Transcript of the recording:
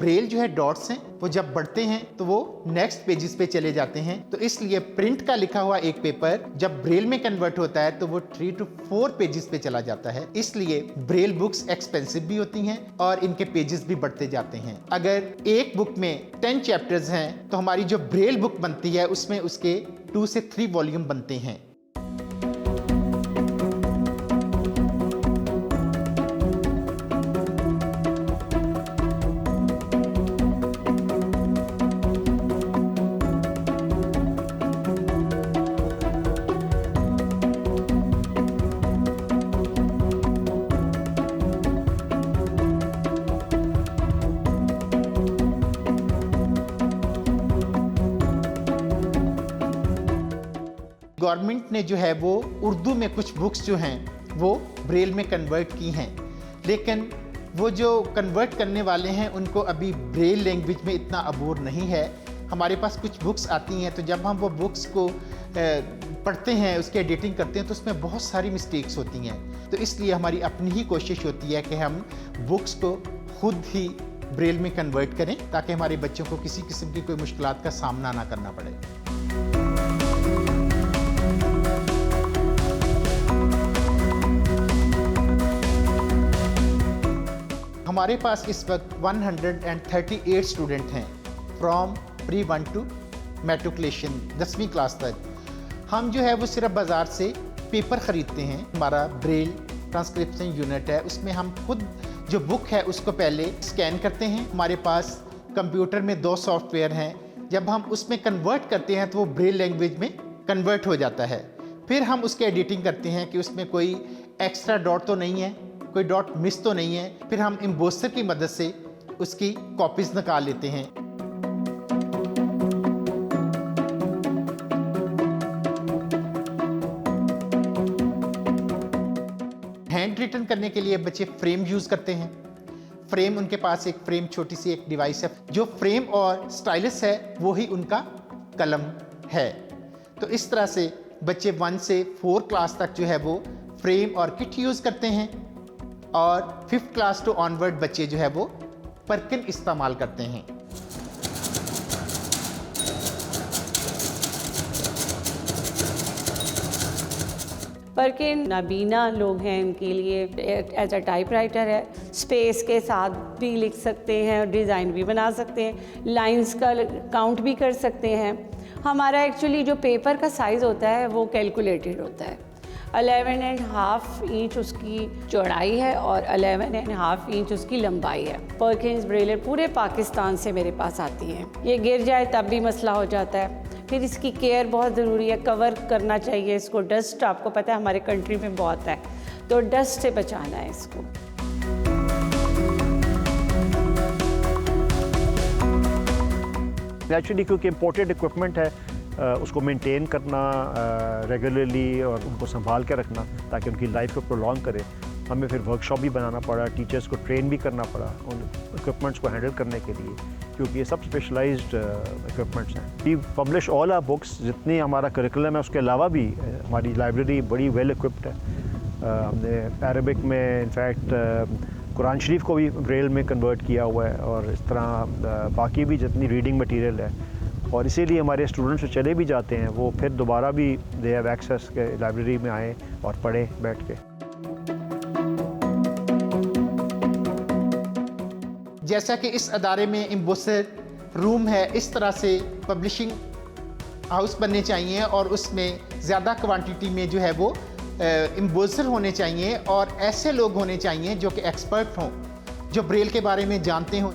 Braille जो है dots हैं वो जब बढ़ते हैं तो वो नेक्स्ट पेजेस पे चले जाते हैं, तो इसलिए प्रिंट का लिखा हुआ एक पेपर जब ब्रेल में कन्वर्ट होता है तो वो 3 to 4 पेजेस पे चला जाता है। इसलिए ब्रेल बुक्स एक्सपेंसिव भी होती हैं और इनके पेजेस भी बढ़ते जाते हैं। अगर एक बुक में 10 चैप्टर्स हैं तो हमारी जो ब्रेल बुक बनती है उसमें उसके 2 से 3 वॉल्यूम बनते हैं। गवर्नमेंट ने जो है वो उर्दू में कुछ बुक्स जो हैं वो ब्रेल में कन्वर्ट की हैं, लेकिन वो जो कन्वर्ट करने वाले हैं उनको अभी ब्रेल लैंग्वेज में इतना अबूर नहीं है। हमारे पास कुछ बुक्स आती हैं तो जब हम वो बुक्स को पढ़ते हैं, उसकी एडिटिंग करते हैं तो उसमें बहुत सारी मिस्टेक्स होती हैं। तो इसलिए हमारी अपनी ही कोशिश होती है कि हम बुक्स को खुद ही ब्रेल में कन्वर्ट करें ताकि हमारे बच्चों को किसी किस्म की कोई मुश्किलात का सामना ना करना पड़े। हमारे पास इस वक्त 138 स्टूडेंट हैं फ्रॉम प्री 1 टू मैट्रिकुलेशन 10वीं क्लास तक। हम जो है वो सिर्फ बाज़ार से पेपर ख़रीदते हैं। हमारा ब्रेल ट्रांसक्रिप्शन यूनिट है, उसमें हम खुद जो बुक है उसको पहले स्कैन करते हैं। हमारे पास कंप्यूटर में 2 सॉफ्टवेयर हैं, जब हम उसमें कन्वर्ट करते हैं तो वो ब्रेल लैंग्वेज में कन्वर्ट हो जाता है। फिर हम उसकी एडिटिंग करते हैं कि उसमें कोई एक्स्ट्रा डॉट तो नहीं है, कोई डॉट मिस तो नहीं है। फिर हम एम्बोसर की मदद से उसकी कॉपीज निकाल लेते हैं। हैंड रिटन करने के लिए बच्चे फ्रेम यूज करते हैं। फ्रेम, उनके पास एक फ्रेम, छोटी सी एक डिवाइस है। जो फ्रेम और स्टाइलस है वो ही उनका कलम है। तो इस तरह से बच्चे 1 से 4 क्लास तक जो है वो फ्रेम और किट यूज करते हैं और 5th क्लास टू ऑनवर्ड बच्चे जो है वो परकिन इस्तेमाल करते हैं। परकिन नाबीना लोग हैं, इनके लिए एज अ टाइपराइटर है। स्पेस के साथ भी लिख सकते हैं, डिज़ाइन भी बना सकते हैं, लाइंस का काउंट भी कर सकते हैं। हमारा एक्चुअली जो पेपर का साइज़ होता है वो कैलकुलेटेड होता है। 11.5 इंच उसकी चौड़ाई है और 11.5 इंच उसकी लंबाई है। परकिंस ब्रेलर पूरे पाकिस्तान से मेरे पास आती हैं। ये गिर जाए तब भी मसला हो जाता है। फिर इसकी केयर बहुत ज़रूरी है, कवर करना चाहिए इसको। डस्ट आपको पता है हमारे कंट्री में बहुत है, तो डस्ट से बचाना है इसको। एक्चुअली क्योंकि इम्पोर्टेड इक्विपमेंट है, उसको मेंटेन करना रेगुलरली और उनको संभाल के रखना ताकि उनकी लाइफ को प्रोलॉन्ग करे। हमें फिर वर्कशॉप भी बनाना पड़ा, टीचर्स को ट्रेन भी करना पड़ा उन इक्विपमेंट्स को हैंडल करने के लिए, क्योंकि ये सब स्पेशलाइज्ड इक्विपमेंट्स हैं। We publish all our books, जितनी हमारा करिकुलम है उसके अलावा भी हमारी लाइब्रेरी बड़ी वेल इक्विप्ड है। हमने अरबिक में इनफैक्ट कुरान शरीफ को भी ब्रेल में कन्वर्ट किया हुआ है और इस तरह बाकी भी जितनी रीडिंग मटीरियल है। और इसीलिए हमारे स्टूडेंट्स जो चले भी जाते हैं वो फिर दोबारा भी दे हैव एक्सेस के लाइब्रेरी में आए और पढ़ें बैठ के। जैसा कि इस अदारे में एम्बोसर रूम है, इस तरह से पब्लिशिंग हाउस बनने चाहिए और उसमें ज़्यादा क्वांटिटी में जो है वो एम्बोसर होने चाहिए और ऐसे लोग होने चाहिए जो कि एक्सपर्ट हों, जो ब्रेल के बारे में जानते हों।